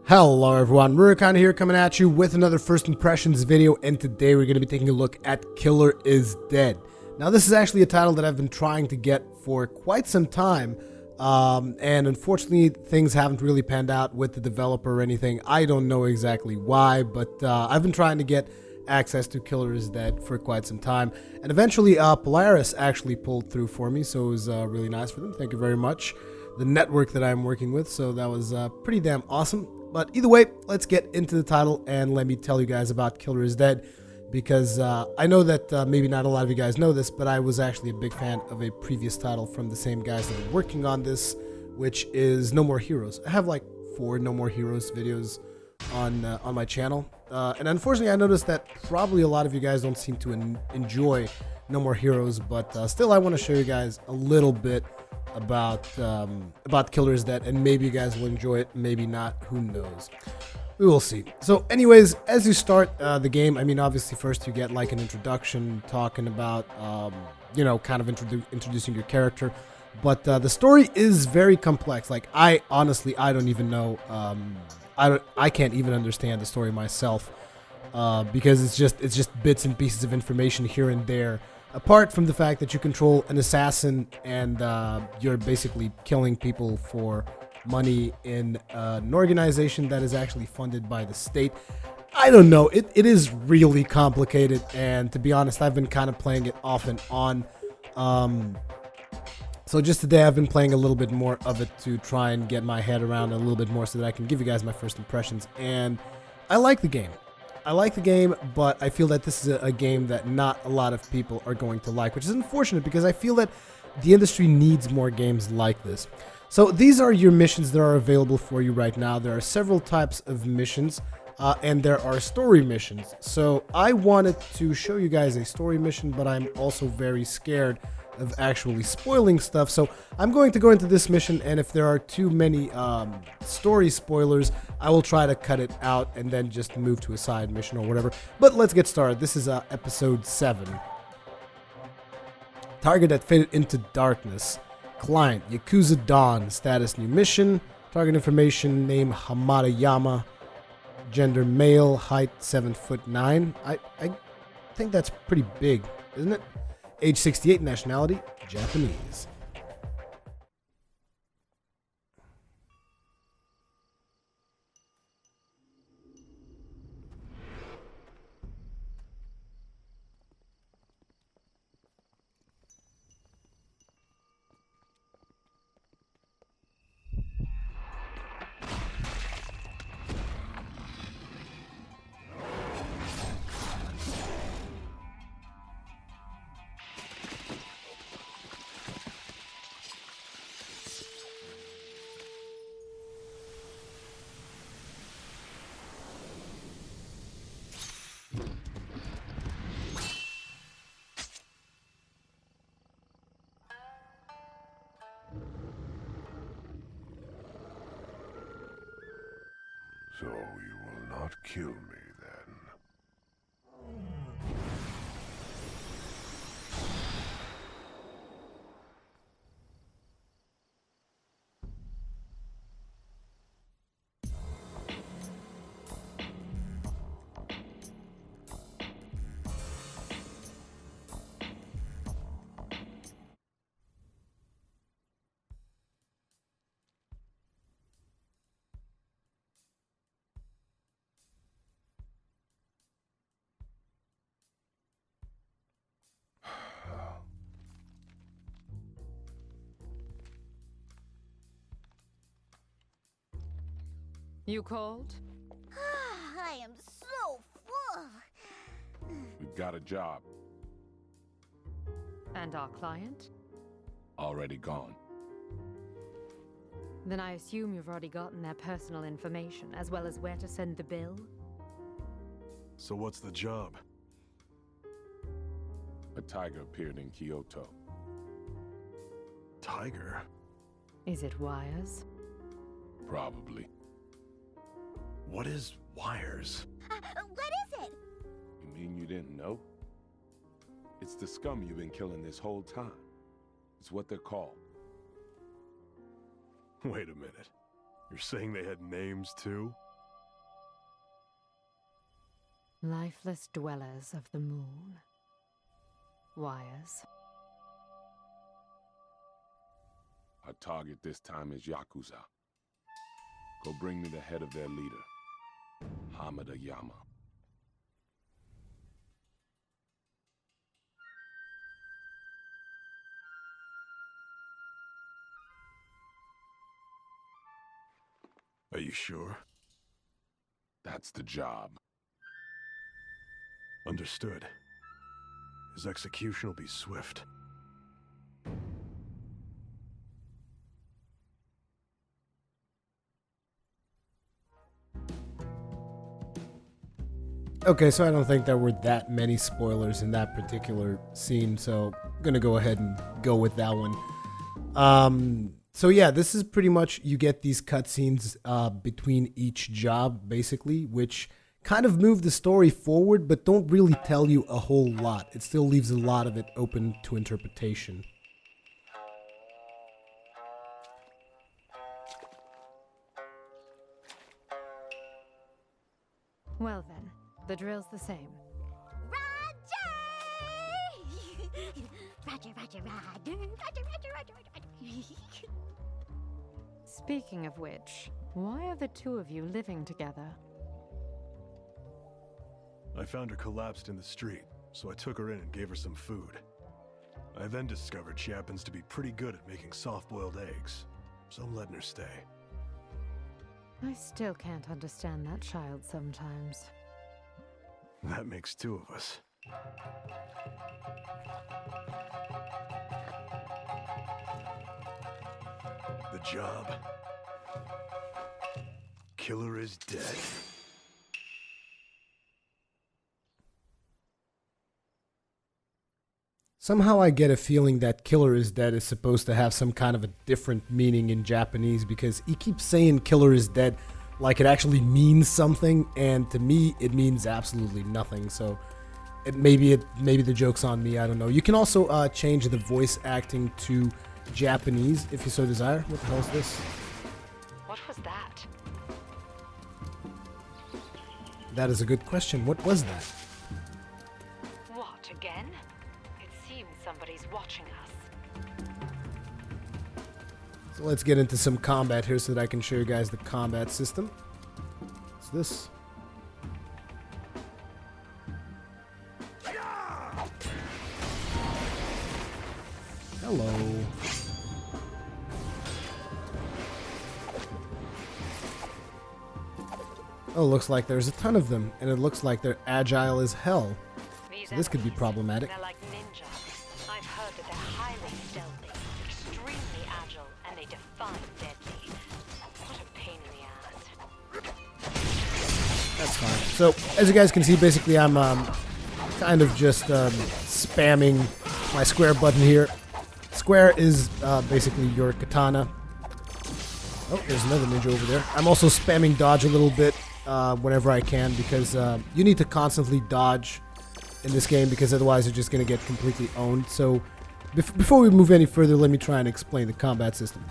Hello everyone, Rurikhan here coming at you with another first impressions video, and today we're going to be taking a look at Killer is Dead. Now this is actually a title that I've been trying to get for quite some time, and unfortunately things haven't really panned out with the developer or anything. I don't know exactly why, but I've been trying to get access to Killer is Dead for quite some time, and eventually Polaris actually pulled through for me, so it was really nice for them. Thank you very much. The network that I'm working with, so that was pretty damn awesome. But either way, let's get into the title and let me tell you guys about Killer is Dead, because I know that maybe not a lot of you guys know this, but I was actually a big fan of a previous title from the same guys that are working on this, which is No More Heroes. I have like 4 No More Heroes videos on my channel, and unfortunately I noticed that probably a lot of you guys don't seem to enjoy No More Heroes, but still I want to show you guys a little bit about Killer is Dead, and maybe you guys will enjoy it, maybe not, who knows, we will see. So anyways, as you start the game, I mean obviously first you get like an introduction talking about you know, kind of introducing your character, but the story is very complex. Like I honestly don't even know, I can't even understand the story myself, because it's just bits and pieces of information here and there. Apart from the fact that you control an assassin and you're basically killing people for money in an organization that is actually funded by the state. I don't know. It is really complicated, and to be honest, I've been kind of playing it off and on. So just today I've been playing a little bit more of it to try and get my head around a little bit more so that I can give you guys my first impressions. And I like the game. I like the game, but I feel that this is a game that not a lot of people are going to like, which is unfortunate because I feel that the industry needs more games like this. So these are your missions that are available for you right now. There are several types of missions, and there are story missions. So I wanted to show you guys a story mission, but I'm also very scared of actually spoiling stuff, so I'm going to go into this mission, and if there are too many story spoilers, I will try to cut it out and then just move to a side mission or whatever. But let's get started. This is episode 7. Target that faded into darkness. Client Yakuza Dawn. Status new mission. Target information: name Hamada Yama. Gender male. Height 7'9". I think that's pretty big, isn't it? Age 68, nationality Japanese. So you will not kill me then. You called? I am so full. We've got a job. And our client? Already gone. Then I assume you've already gotten their personal information, as well as where to send the bill? So what's the job? A tiger appeared in Kyoto. Tiger? Is it wires? Probably. What is wires? What is it? You mean you didn't know? It's the scum you've been killing this whole time. It's what they're called. Wait a minute. You're saying they had names too? Lifeless dwellers of the moon. Wires. Our target this time is Yakuza. Go bring me the head of their leader, Hamada Yama. Are you sure? That's the job. Understood. His execution will be swift. Okay, so I don't think there were that many spoilers in that particular scene, so I'm gonna go ahead and go with that one. So yeah, this is pretty much, you get these cutscenes between each job, basically, which kind of move the story forward, but don't really tell you a whole lot. It still leaves a lot of it open to interpretation. Well then, the drill's the same. Roger! Roger, Roger. Speaking of which, why are the two of you living together? I found her collapsed in the street, so I took her in and gave her some food. I then discovered she happens to be pretty good at making soft-boiled eggs, so I'm letting her stay. I still can't understand that child sometimes. That makes two of us. The job. Killer is dead. Somehow I get a feeling that Killer is Dead is supposed to have some kind of a different meaning in Japanese, because he keeps saying Killer is dead like it actually means something, and to me it means absolutely nothing. So maybe the joke's on me, I don't know. You can also change the voice acting to Japanese if you so desire. What the hell is this? What was that? That is a good question. What was that? What, again? It seems somebody's watching us. So let's get into some combat here so that I can show you guys the combat system. What's this? Hello. Oh, looks like there's a ton of them, and it looks like they're agile as hell. So this could be problematic. They're like ninjas. I've heard that they're highly stealthy, extremely agile, and they defy deadly. What a pain in the ass. That's fine. So, as you guys can see, basically I'm kind of just spamming my square button here. Square is basically your katana. Oh, there's another ninja over there. I'm also spamming dodge a little bit whenever I can, because you need to constantly dodge in this game, because otherwise you're just going to get completely owned. So before we move any further, let me try and explain the combat system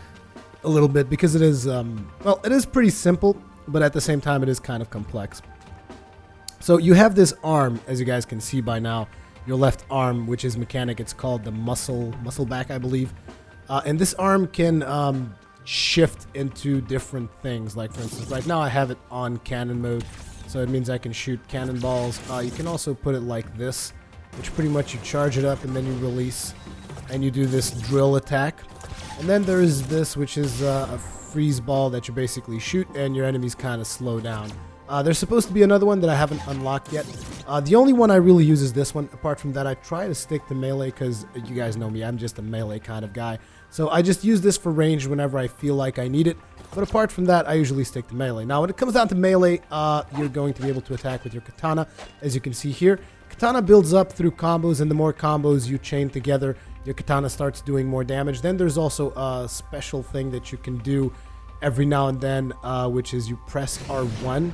a little bit, because it is, well, it is pretty simple, but at the same time it is kind of complex. So you have this arm, as you guys can see by now, your left arm, which is mechanic. It's called the muscle back, I believe. And this arm can shift into different things. Like, for instance, right now I have it on cannon mode, so it means I can shoot cannonballs. You can also put it like this, which pretty much you charge it up and then you release, and you do this drill attack. And then there is this, which is a freeze ball that you basically shoot and your enemies kind of slow down. There's supposed to be another one that I haven't unlocked yet. The only one I really use is this one. Apart from that, I try to stick to melee, because you guys know me, I'm just a melee kind of guy. So I just use this for range whenever I feel like I need it. But apart from that, I usually stick to melee. Now, when it comes down to melee, you're going to be able to attack with your katana, as you can see here. Katana builds up through combos, and the more combos you chain together, your katana starts doing more damage. Then there's also a special thing that you can do every now and then, which is you press R1,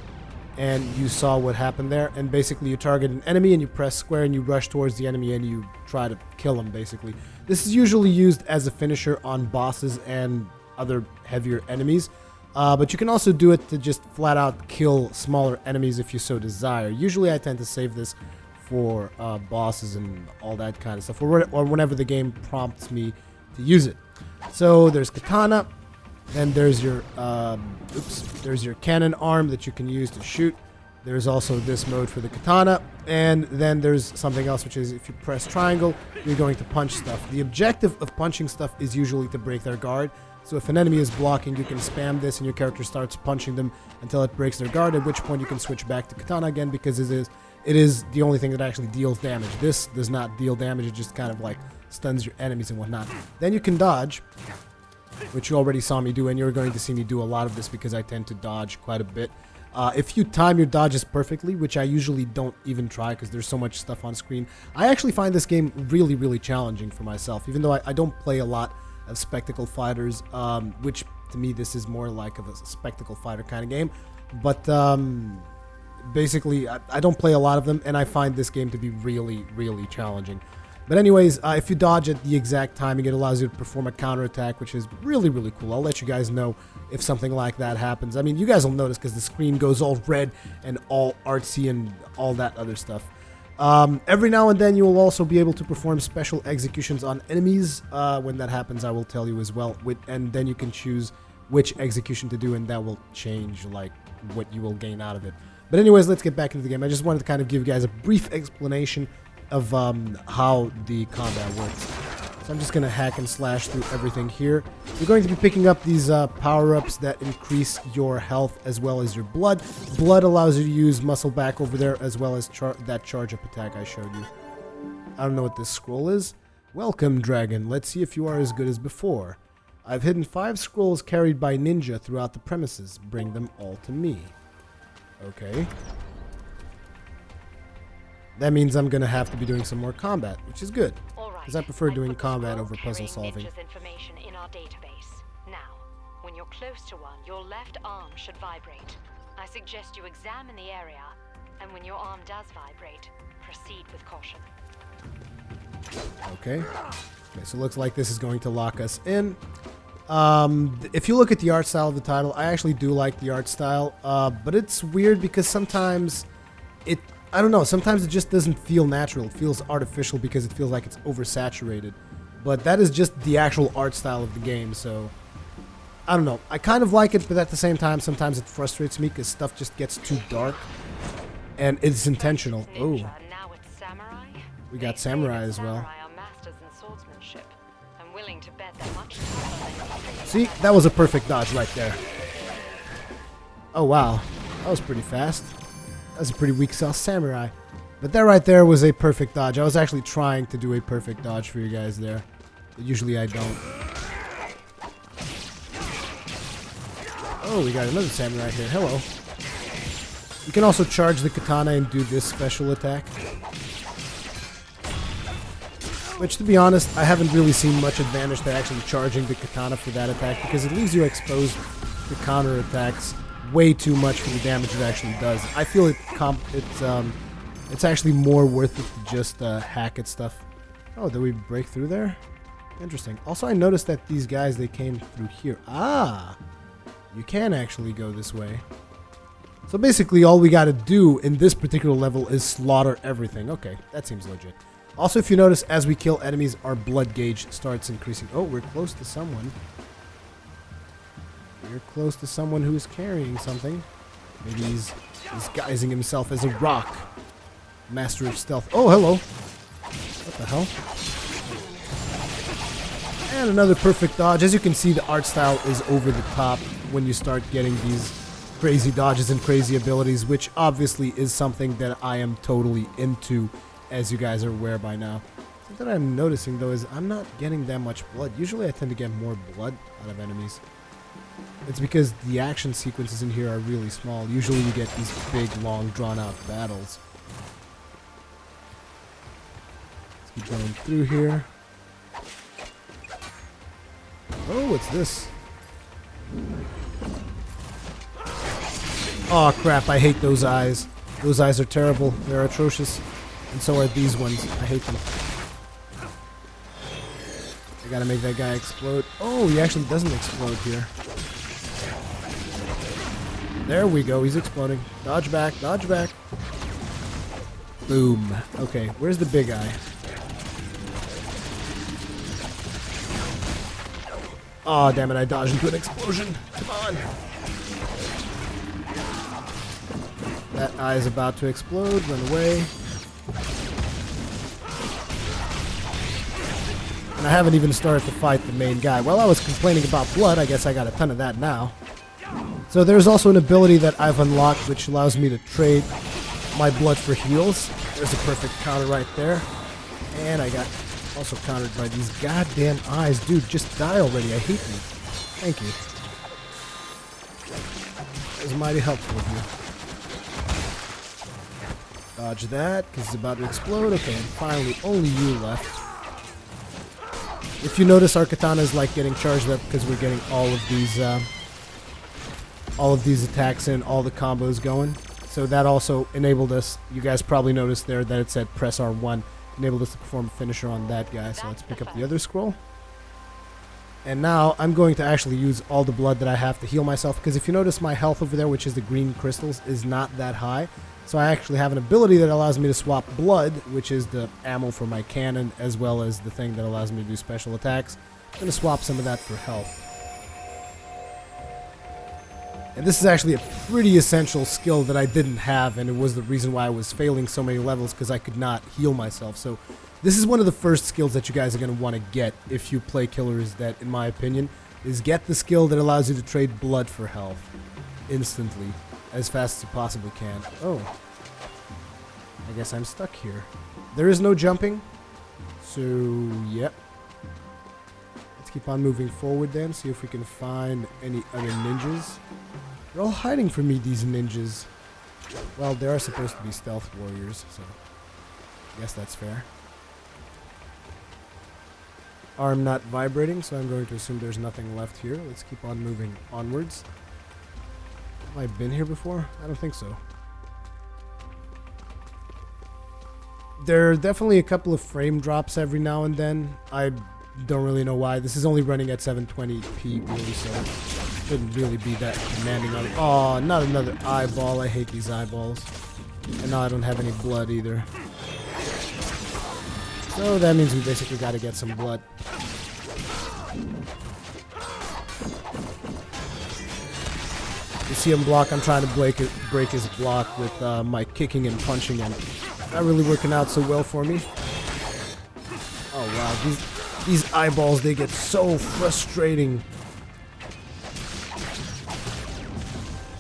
and you saw what happened there. And basically you target an enemy and you press square and you rush towards the enemy and you try to kill him, basically. This is usually used as a finisher on bosses and other heavier enemies. But you can also do it to just flat out kill smaller enemies if you so desire. Usually I tend to save this for bosses and all that kind of stuff, or whenever the game prompts me to use it. So there's katana, then there's your there's your cannon arm that you can use to shoot. There's also this mode for the katana, and then there's something else, which is if you press triangle, you're going to punch stuff. The objective of punching stuff is usually to break their guard. So if an enemy is blocking, you can spam this and your character starts punching them until it breaks their guard, at which point you can switch back to katana again, because it is the only thing that actually deals damage. This does not deal damage, it just kind of like stuns your enemies and whatnot. Then you can dodge, which you already saw me do, and you're going to see me do a lot of this because I tend to dodge quite a bit. If you time your dodges perfectly, which I usually don't even try because there's so much stuff on screen, I actually find this game really, really challenging for myself, even though I don't play a lot of spectacle fighters, which to me this is more like of a spectacle fighter kind of game. But basically, I don't play a lot of them, and I find this game to be really, really challenging. But anyways, if you dodge at the exact timing, it allows you to perform a counterattack, which is really, really cool. I'll let you guys know if something like that happens. I mean, you guys will notice because the screen goes all red and all artsy and all that other stuff. Every now and then you will also be able to perform special executions on enemies. When that happens, I will tell you as well. And then you can choose which execution to do, and that will change like what you will gain out of it. But anyways, let's get back into the game. I just wanted to kind of give you guys a brief explanation of how the combat works. So I'm just going to hack and slash through everything here. You're going to be picking up these power-ups that increase your health as well as your blood. Blood allows you to use muscle back over there as well as that charge-up attack I showed you. I don't know what this scroll is. Welcome, dragon. Let's see if you are as good as before. I've hidden 5 scrolls carried by ninja throughout the premises. Bring them all to me. Okay. That means I'm going to have to be doing some more combat, which is good. Because I prefer doing combat over puzzle solving. Information in our database. Now, when you're close to one, your left arm should vibrate. I suggest you examine the area, and when your arm does vibrate, proceed with caution. Okay, so it looks like this is going to lock us in. If you look at the art style of the title, I actually do like the art style, but it's weird because sometimes I don't know, sometimes it just doesn't feel natural. It feels artificial because it feels like it's oversaturated. But that is just the actual art style of the game, so I don't know. I kind of like it, but at the same time, sometimes it frustrates me because stuff just gets too dark. And it's intentional. Oh, Now it's samurai. we got samurai as well. Samurai are masters in swordsmanship. I'm willing to bet they're much tougher than See, that was a perfect dodge right there. Oh, wow. That was pretty fast. That's a pretty weak sauce samurai. But that right there was a perfect dodge. I was actually trying to do a perfect dodge for you guys there. But usually I don't. Oh, we got another samurai here. Hello. You can also charge the katana and do this special attack. Which, to be honest, I haven't really seen much advantage to actually charging the katana for that attack, because it leaves you exposed to counter attacks way too much for the damage it actually does. I feel it's actually more worth it to just hack at stuff. Oh, did we break through there? Interesting. Also, I noticed that these guys, they came through here. Ah! You can actually go this way. So basically, all we gotta do in this particular level is slaughter everything. Okay, that seems legit. Also, if you notice, as we kill enemies, our blood gauge starts increasing. Oh, we're close to someone. We're close to someone who's carrying something. Maybe he's disguising himself as a rock. Master of stealth. Oh, hello. What the hell? And another perfect dodge. As you can see, the art style is over the top when you start getting these crazy dodges and crazy abilities, which obviously is something that I am totally into, as you guys are aware by now. Something that I'm noticing, though, is I'm not getting that much blood. Usually I tend to get more blood out of enemies. It's because the action sequences in here are really small. Usually you get these big, long, drawn-out battles. Let's keep going through here. Oh, what's this? Oh crap, I hate those eyes. Those eyes are terrible. They're atrocious. And so are these ones. I hate them. I gotta make that guy explode. Oh, he actually doesn't explode here. There we go. He's exploding. Dodge back. Dodge back. Boom. Okay, where's the big guy? Aw, damn it. I dodged into an explosion. Come on. That eye is about to explode. Run away. And I haven't even started to fight the main guy. While I was complaining about blood, I guess I got a ton of that now. So there's also an ability that I've unlocked which allows me to trade my blood for heals. There's a perfect counter right there. And I got also countered by these goddamn eyes. Dude, just die already. I hate you. Thank you. That was mighty helpful of you. Dodge that, because it's about to explode. Okay, and finally, only you left. If you notice, our katana is like getting charged up because we're getting all of these attacks in, all the combos going. So that also enabled us. You guys probably noticed there that it said press R1. Enabled us to perform a finisher on that guy. So let's pick up the other scroll. And now I'm going to actually use all the blood that I have to heal myself, because if you notice, my health over there, which is the green crystals, is not that high. So I actually have an ability that allows me to swap blood, which is the ammo for my cannon, as well as the thing that allows me to do special attacks. I'm going to swap some of that for health. And this is actually a pretty essential skill that I didn't have, and it was the reason why I was failing so many levels, because I could not heal myself. So this is one of the first skills that you guys are going to want to get if you play Killer is Dead, in my opinion, is get the skill that allows you to trade blood for health instantly, as fast as you possibly can. Oh. I guess I'm stuck here. There is no jumping. So, yep. Let's keep on moving forward then, see if we can find any other ninjas. They're all hiding from me, these ninjas. Well, they are supposed to be stealth warriors, so I guess that's fair. Arm not vibrating, so I'm going to assume there's nothing left here. Let's keep on moving onwards. Have I been here before? I don't think so. There are definitely a couple of frame drops every now and then. I don't really know why. This is only running at 720p really, so it shouldn't really be that demanding on it. Oh, not another eyeball. I hate these eyeballs. And now I don't have any blood either. So that means we basically got to get some blood. You see him block, I'm trying to break his block with my kicking and punching, and not really working out so well for me. Oh wow, these eyeballs, they get so frustrating.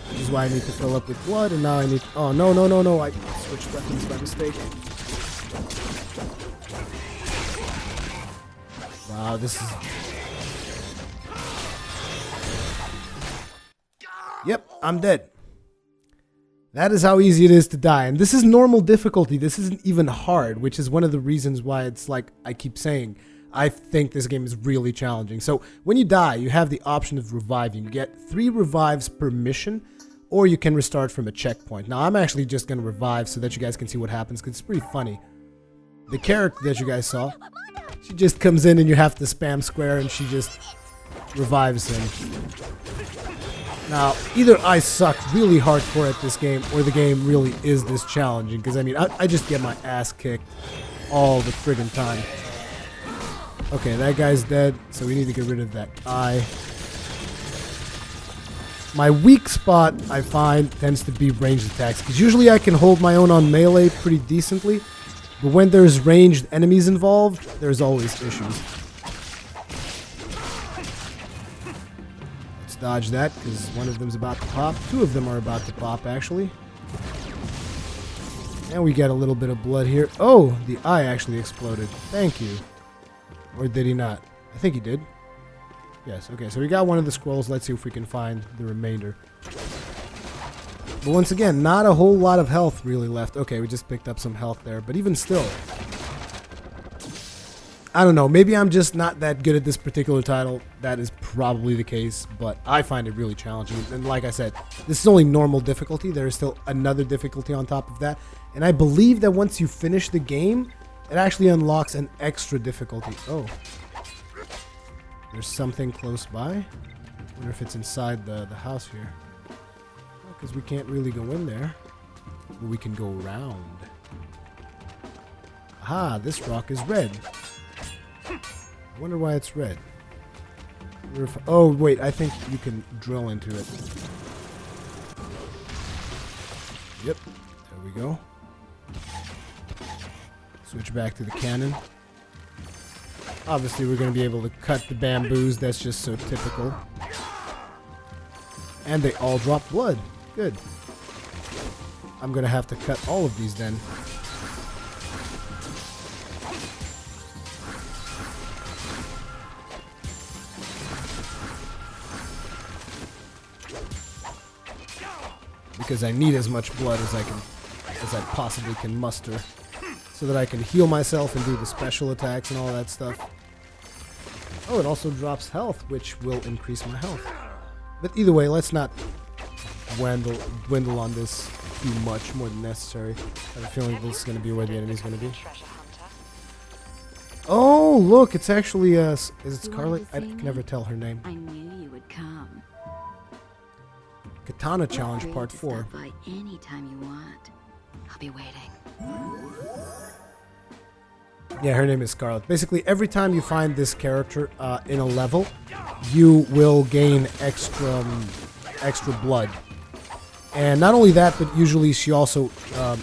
This is why I need to fill up with blood, and now I need... Oh, no, I switched weapons by mistake. Wow, this is... Yep, I'm dead. That is how easy it is to die. And this is normal difficulty. This isn't even hard, which is one of the reasons why it's like I keep saying, I think this game is really challenging. So when you die, you have the option of reviving. You get 3 revives per mission, or you can restart from a checkpoint. Now, I'm actually just going to revive so that you guys can see what happens, because it's pretty funny. The character that you guys saw, she just comes in and you have to spam square and she just revives him. Now, either I suck really hardcore at this game, or the game really is this challenging, because I mean, I just get my ass kicked all the friggin' time. Okay, that guy's dead, so we need to get rid of that eye. My weak spot, I find, tends to be ranged attacks, because usually I can hold my own on melee pretty decently, but when there's ranged enemies involved, there's always issues. Let's dodge that, because one of them's about to pop. 2 of them are about to pop, actually. And we get a little bit of blood here. Oh, the eye actually exploded. Thank you. Or did he not? I think he did. Yes, okay, so we got one of the scrolls. Let's see if we can find the remainder. But once again, not a whole lot of health really left. Okay, we just picked up some health there, but even still, I don't know, maybe I'm just not that good at this particular title. That is probably the case, but I find it really challenging. And like I said, this is only normal difficulty. There is still another difficulty on top of that. And I believe that once you finish the game, it actually unlocks an extra difficulty. Oh. There's something close by. I wonder if it's inside the house here. because we can't really go in there. But we can go around. Aha, this rock is red. I wonder why it's red. Oh, wait, I think you can drill into it. Yep, there we go. Switch back to the cannon. Obviously, we're going to be able to cut the bamboos. That's just so typical. And they all drop blood. Good. I'm going to have to cut all of these then. Because I need as much blood as I possibly can muster, so that I can heal myself and do the special attacks and all that stuff. Oh, it also drops health, which will increase my health. But either way, let's not dwindle on this too much more than necessary. I have a feeling this is going to be where the enemy's going to be. Oh, look, it's actually is it Scarlet? I can never tell her name. I knew you would come. Katana Challenge Part 4. By any time you want. I'll be waiting. Yeah, her name is Scarlet. Basically, every time you find this character in a level, you will gain extra blood. And not only that, but usually she also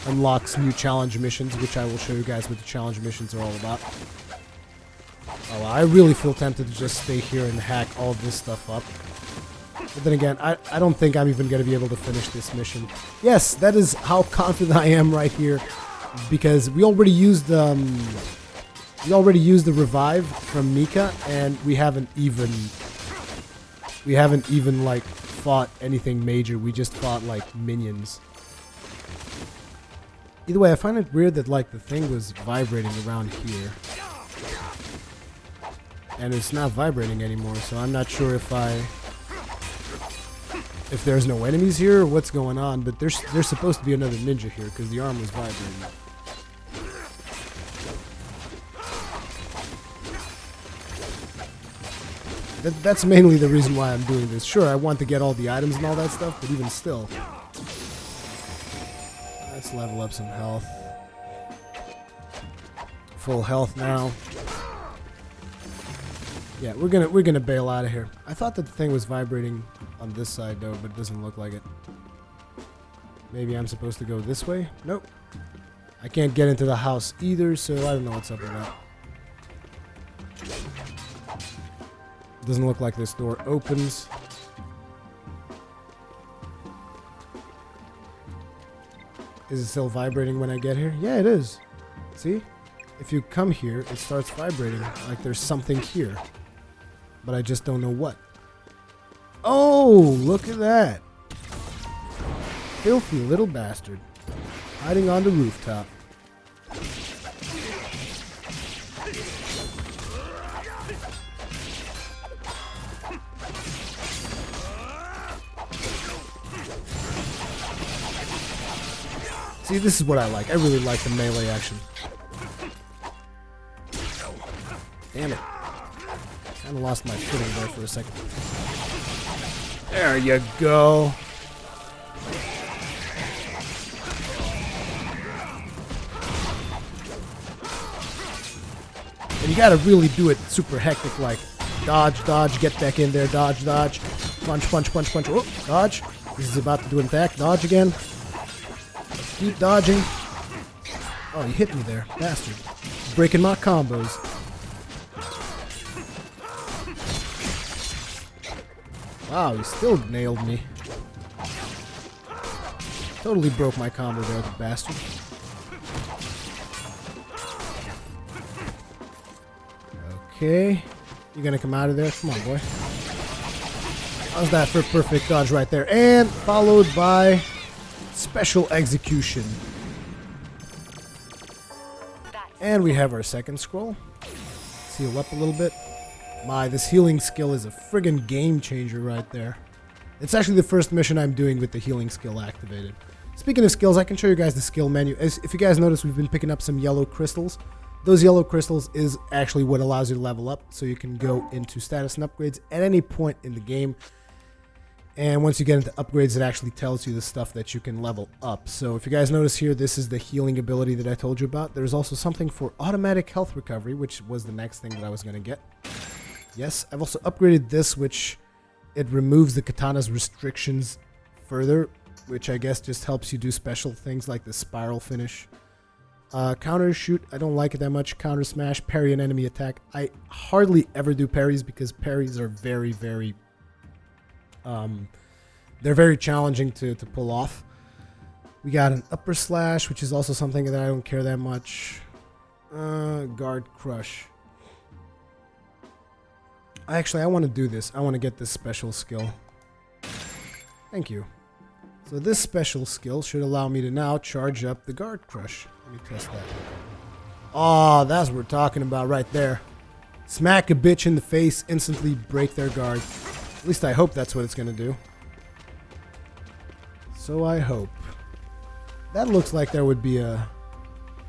unlocks new challenge missions, which I will show you guys what the challenge missions are all about. Oh, I really feel tempted to just stay here and hack all this stuff up. But then again, I don't think I'm even going to be able to finish this mission. Yes, that is how confident I am right here, because we already used the revive from Mika, and we haven't even like fought anything major. We just fought like minions. Either way, I find it weird that like the thing was vibrating around here, and it's not vibrating anymore. So I'm not sure if there's no enemies here or what's going on, but there's supposed to be another ninja here because the arm was vibrating. That's mainly the reason why I'm doing this. Sure, I want to get all the items and all that stuff, but even still. Let's level up some health. Full health now. Yeah, we're gonna bail out of here. I thought that the thing was vibrating on this side though, but it doesn't look like it. Maybe I'm supposed to go this way? Nope. I can't get into the house either, so I don't know what's up with that. Doesn't look like this door opens. Is it still vibrating when I get here? Yeah, it is. See? If you come here, it starts vibrating like there's something here. But I just don't know what. Oh, look at that. Filthy little bastard. Hiding on the rooftop. See, this is what I like. I really like the melee action. Damn it. Kind of lost my footing there for a second. There you go. And you gotta really do it super hectic, like dodge, dodge, get back in there, dodge, dodge, punch, punch, punch, punch. Oh, dodge. This is about to do an attack. Dodge again. Keep dodging. Oh, you hit me there, bastard. Breaking my combos. Wow, he still nailed me. Totally broke my combo there, the bastard. Okay. You gonna come out of there? Come on, boy. How's that for a perfect dodge right there? And followed by special execution. And we have our second scroll. Let's heal up a little bit. My, this healing skill is a friggin' game changer right there. It's actually the first mission I'm doing with the healing skill activated. Speaking of skills, I can show you guys the skill menu. If you guys notice, we've been picking up some yellow crystals. Those yellow crystals is actually what allows you to level up, so you can go into status and upgrades at any point in the game. And once you get into upgrades, it actually tells you the stuff that you can level up. So if you guys notice here, this is the healing ability that I told you about. There's also something for automatic health recovery, which was the next thing that I was going to get. Yes, I've also upgraded this, which it removes the katana's restrictions further, which I guess just helps you do special things like the spiral finish. Counter shoot, I don't like it that much. Counter smash, parry an enemy attack. I hardly ever do parries because parries are very, very... they're very challenging to pull off. We got an upper slash, which is also something that I don't care that much. Guard crush. Actually, I want to do this. I want to get this special skill. Thank you. So this special skill should allow me to now charge up the guard crush. Let me test that. Oh, that's what we're talking about right there. Smack a bitch in the face, instantly break their guard. At least I hope that's what it's going to do. So I hope. That looks like there would be a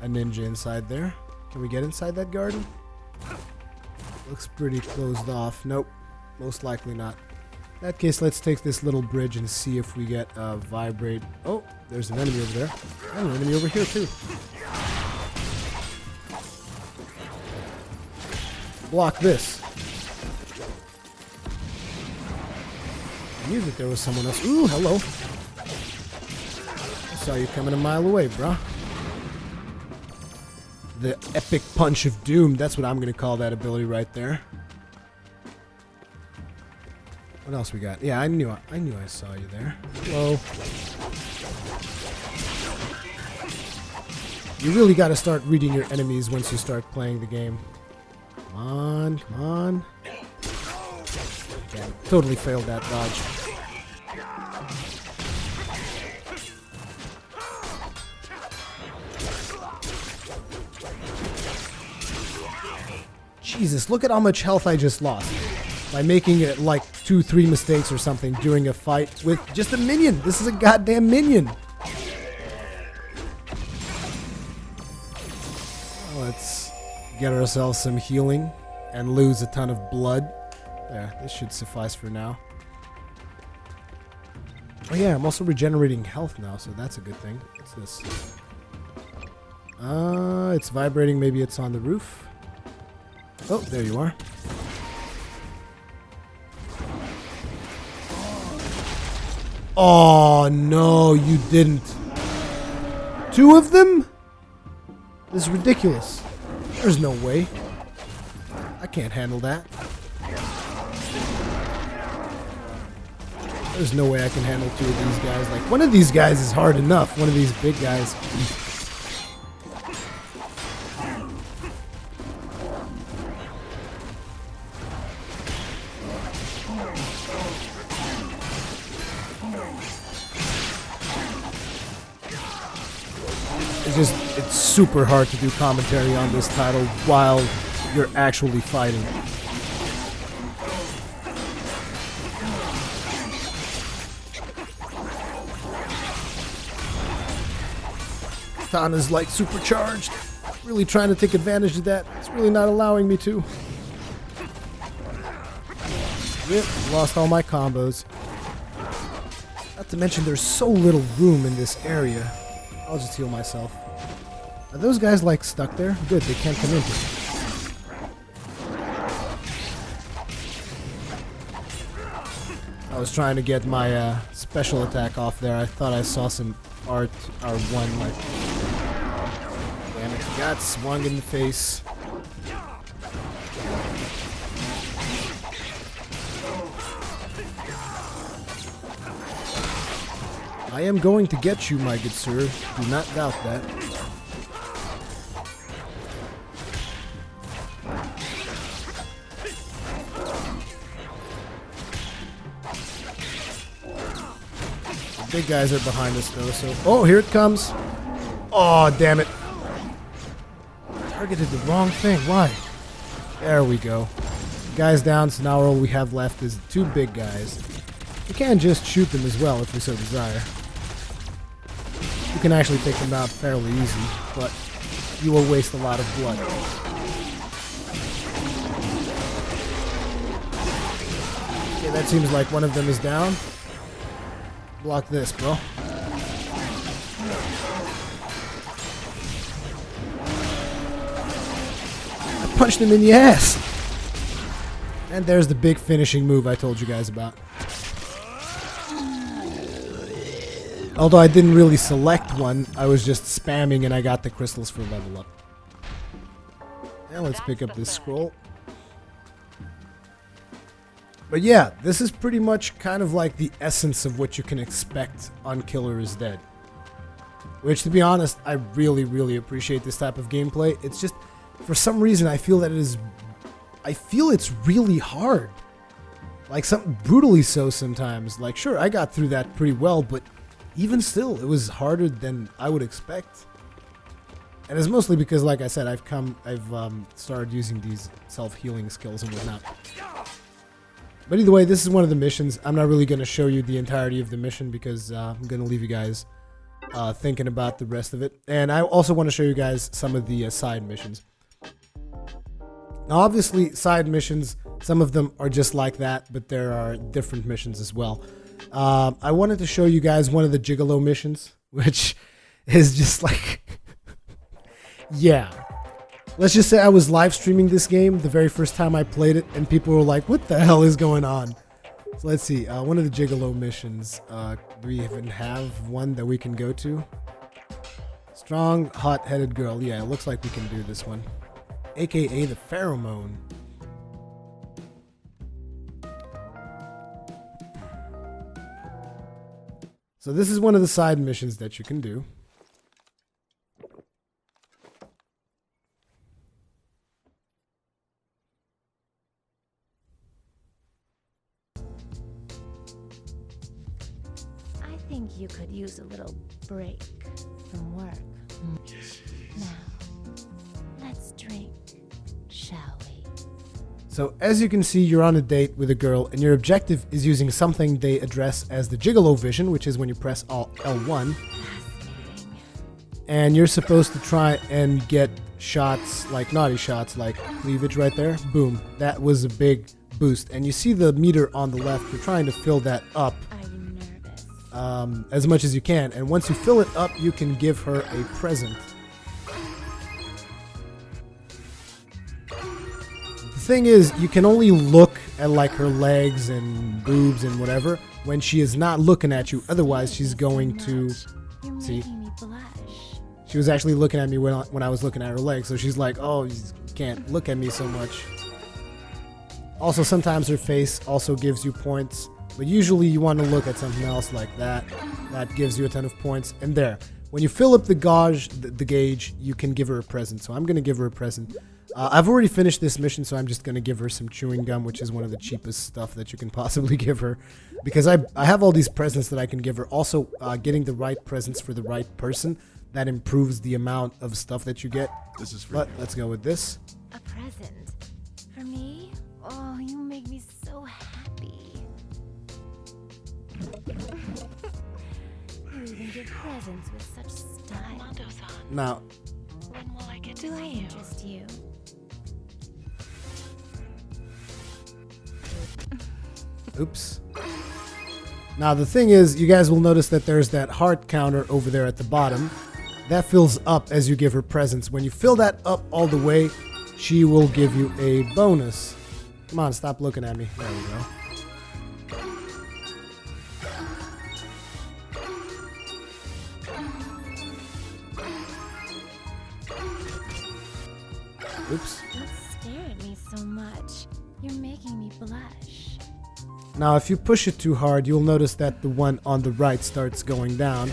ninja inside there. Can we get inside that garden? Looks pretty closed off. Nope. Most likely not. In that case, let's take this little bridge and see if we get vibrate. Oh, there's an enemy over there. And an enemy over here too. Block this. I knew that there was someone else. Ooh, hello. I saw you coming a mile away, bruh. The epic punch of doom. That's what I'm going to call that ability right there. What else we got? Yeah, I knew I saw you there. Hello. You really got to start reading your enemies once you start playing the game. Come on, come on. Okay, totally failed that dodge. Jesus, look at how much health I just lost. By making it like 2-3 mistakes or something during a fight with just a minion. This is a goddamn minion. Let's get ourselves some healing and lose a ton of blood. There, this should suffice for now. Oh yeah, I'm also regenerating health now, so that's a good thing. What's this? It's vibrating. Maybe it's on the roof. Oh, there you are. Oh, no, you didn't. 2 of them? This is ridiculous. There's no way. I can't handle that. There's no way I can handle 2 of these guys. Like, one of these guys is hard enough. One of these big guys. It's super hard to do commentary on this title while you're actually fighting. Katana's like supercharged. Really trying to take advantage of that. It's really not allowing me to. Yep, lost all my combos. Not to mention there's so little room in this area. I'll just heal myself. Are those guys like stuck there? Good, they can't come in here. I was trying to get my special attack off there. I thought I saw some R1 like... Damn it, got swung in the face. I am going to get you, my good sir. Do not doubt that. The big guys are behind us, though, so... Oh, here it comes. Oh, damn it. Targeted the wrong thing. Why? There we go. Guys down, so now all we have left is 2 big guys. We can just shoot them as well if we so desire. You can actually take them out fairly easy, but you will waste a lot of blood. Okay, that seems like one of them is down. Block this, bro. I punched him in the ass. And there's the big finishing move I told you guys about. Although I didn't really select one, I was just spamming and I got the crystals for level up. And let's pick up this scroll. But yeah, this is pretty much kind of like the essence of what you can expect on Killer is Dead. Which, to be honest, I really, really appreciate this type of gameplay. It's just, for some reason, I feel it's really hard. Like, something brutally so sometimes. Like, sure, I got through that pretty well, but even still, it was harder than I would expect. And it's mostly because, like I said, I've started using these self-healing skills and whatnot. But either way, this is one of the missions. I'm not really going to show you the entirety of the mission because I'm going to leave you guys thinking about the rest of it. And I also want to show you guys some of the side missions. Now, obviously, side missions, some of them are just like that, but there are different missions as well. I wanted to show you guys one of the Gigolo missions, which is just like... yeah. Let's just say I was live streaming this game the very first time I played it, and people were like, what the hell is going on? So let's see. One of the Gigolo missions. Do we even have one that we can go to? Strong, hot-headed girl. Yeah, it looks like we can do this one. AKA the pheromone. So this is one of the side missions that you can do. I think you could use a little break from work. Now, let's drink, shall we? So as you can see, you're on a date with a girl, and your objective is using something they address as the Gigolo vision, which is when you press L1. And you're supposed to try and get shots, like naughty shots, like cleavage right there. Boom. That was a big boost. And you see the meter on the left. You're trying to fill that up as much as you can. And once you fill it up, you can give her a present. The thing is, you can only look at like her legs and boobs and whatever when she is not looking at you. Otherwise, she's going to see. She was actually looking at me when I was looking at her legs, so she's like, "Oh, you can't look at me so much." Also, sometimes her face also gives you points, but usually you want to look at something else like that. That gives you a ton of points. And there, when you fill up the gauge, you can give her a present. So I'm gonna give her a present. I've already finished this mission, so I'm just going to give her some chewing gum, which is one of the cheapest stuff that you can possibly give her. Because I have all these presents that I can give her. Also, getting the right presents for the right person, that improves the amount of stuff that you get. This is for But you. let's go with this. A present? For me? Oh, you make me so happy. You even give presents with such style. Mando-san, Now, when will I get to Do I see you? interest you? oops. Now, the thing is, you guys will notice that there's that heart counter over there at the bottom. That fills up as you give her presents. When you fill that up all the way, she will give you a bonus. Come on, stop looking at me. There we go. Oops. Don't stare at me so much. You're making me blush. Now, if you push it too hard, you'll notice that the one on the right starts going down.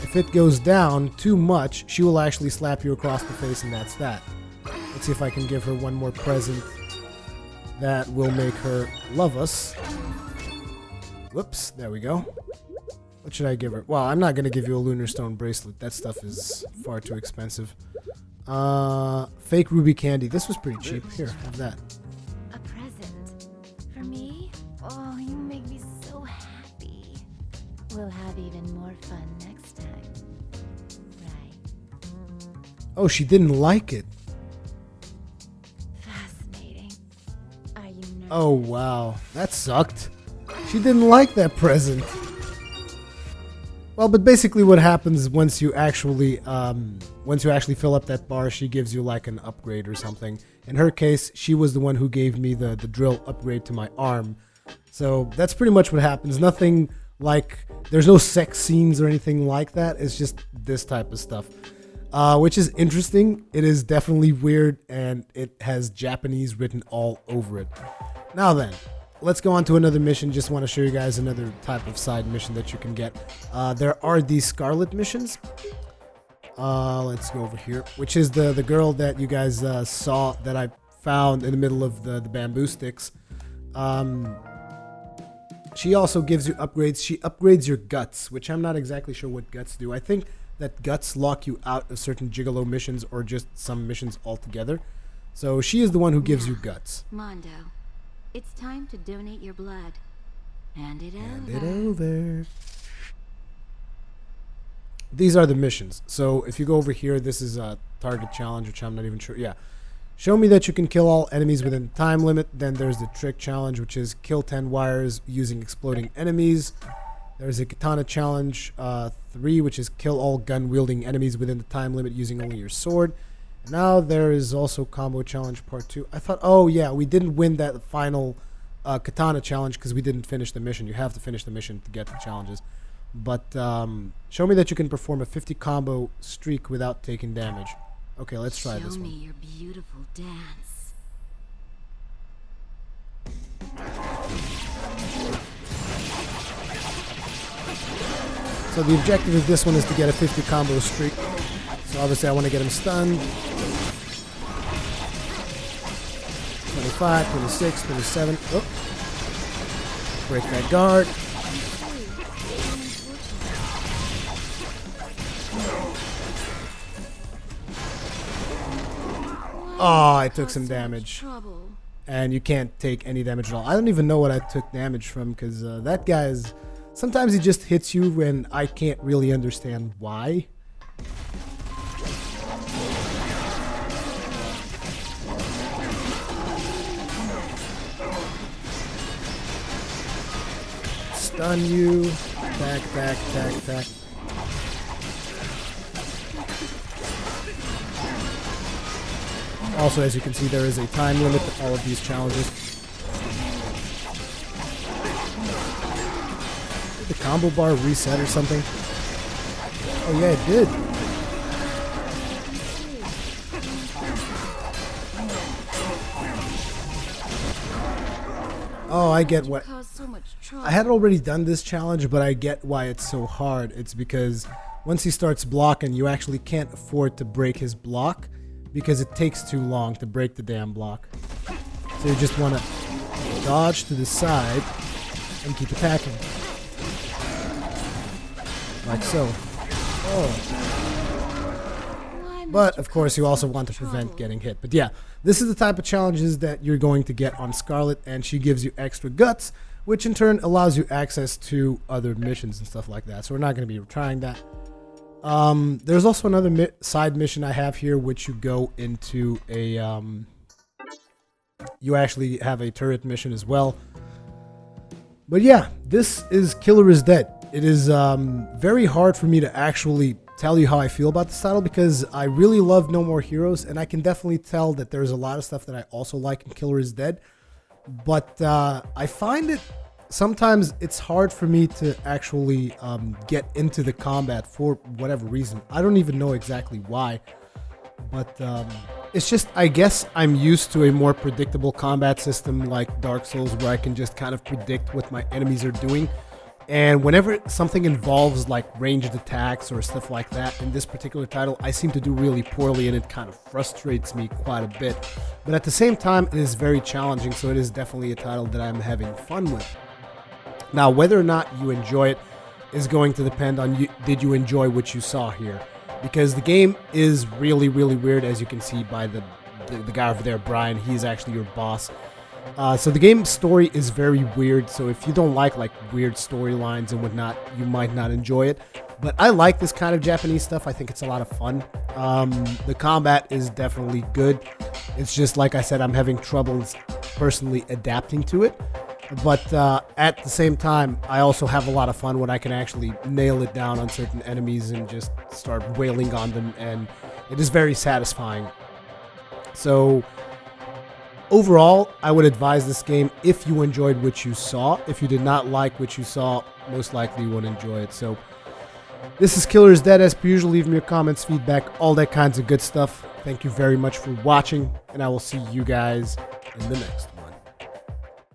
If it goes down too much, she will actually slap you across the face, and that's that. Let's see if I can give her one more present that will make her love us. Whoops, there we go. What should I give her? Well, I'm not going to give you a lunar stone bracelet. That stuff is far too expensive. Fake ruby candy. This was pretty cheap. Here, have that. A present? For me? Oh, you make me so happy. We'll have even more fun next time. Right. Oh, she didn't like it. Fascinating. Are you nervous? Oh, wow. That sucked. She didn't like that present. Well, but basically what happens once you actually fill up that bar, she gives you like an upgrade or something. In her case, she was the one who gave me the drill upgrade to my arm. So that's pretty much what happens. Nothing like, there's no sex scenes or anything like that. It's just this type of stuff, which is interesting. It is definitely weird, and it has Japanese written all over it. Now then, let's go on to another mission. Just want to show you guys another type of side mission that you can get. There are these Scarlet missions. Let's go over here, which is the girl that you guys saw that I found in the middle of the bamboo sticks. She also gives you upgrades. She upgrades your guts, which I'm not exactly sure what guts do. I think that guts lock you out of certain gigolo missions or just some missions altogether. So she is the one who gives you guts. Mondo, it's time to donate your blood. Hand it Hand over. it over. These are the missions. So if you go over here, this is a target challenge, which I'm not even sure. Yeah. Show me that you can kill all enemies within the time limit. Then there's the trick challenge, which is kill 10 wires using exploding enemies. There's a katana challenge 3, which is kill all gun-wielding enemies within the time limit using only your sword. And now there is also combo challenge part 2. I thought, oh yeah, we didn't win that final katana challenge because we didn't finish the mission. You have to finish the mission to get the challenges. But show me that you can perform a 50 combo streak without taking damage. Okay, let's try this Show me one. your beautiful dance. So the objective of this one is to get a 50 combo streak. So obviously I want to get him stunned. 25, 26, 27. Oh. Break that guard. Oh, I took some damage. Trouble. And you can't take any damage at all. I don't even know what I took damage from because that guy is... Sometimes he just hits you when I can't really understand why. Stun you. Attack, attack, attack, attack. Also, as you can see, there is a time limit to all of these challenges. Did the combo bar reset or something? Oh yeah, it did. Oh, I get what... Caused so much trouble. I had already done this challenge, but I get why it's so hard. It's because once he starts blocking, you actually can't afford to break his block because it takes too long to break the damn block. So you just want to dodge to the side and keep attacking. Like so. Oh. Why But must of you course cause you so also much want to prevent trouble? getting hit. But yeah, this is the type of challenges that you're going to get on Scarlet, and she gives you extra guts, which in turn allows you access to other missions and stuff like that. So we're not going to be trying that. There's also another side mission I have here, which you go into a, you actually have a turret mission as well. But yeah, this is Killer is Dead. It is very hard for me to actually tell you how I feel about this title because I really love No More Heroes, and I can definitely tell that there's a lot of stuff that I also like in Killer is Dead. But I find it sometimes it's hard for me to actually get into the combat for whatever reason. I don't even know exactly why. But it's just, I guess I'm used to a more predictable combat system like Dark Souls where I can just kind of predict what my enemies are doing. And whenever something involves like ranged attacks or stuff like that in this particular title, I seem to do really poorly and it kind of frustrates me quite a bit. But at the same time, it is very challenging, so it is definitely a title that I'm having fun with. Now, whether or not you enjoy it is going to depend on you. Did you enjoy what you saw here? Because the game is really, really weird, as you can see by the guy over there, Brian. He's actually your boss. So the game story is very weird, so if you don't like weird storylines and whatnot, you might not enjoy it. But I like this kind of Japanese stuff. I think it's a lot of fun. The combat is definitely good. It's just, like I said, I'm having troubles personally adapting to it. But at the same time, I also have a lot of fun when I can actually nail it down on certain enemies and just start wailing on them, and it is very satisfying. So overall, I would advise this game if you enjoyed what you saw. If you did not like what you saw, most likely you won't enjoy it. So this is Killer is Dead. As per usual, leave me your comments, feedback, all that kinds of good stuff. Thank you very much for watching, and I will see you guys in the next one.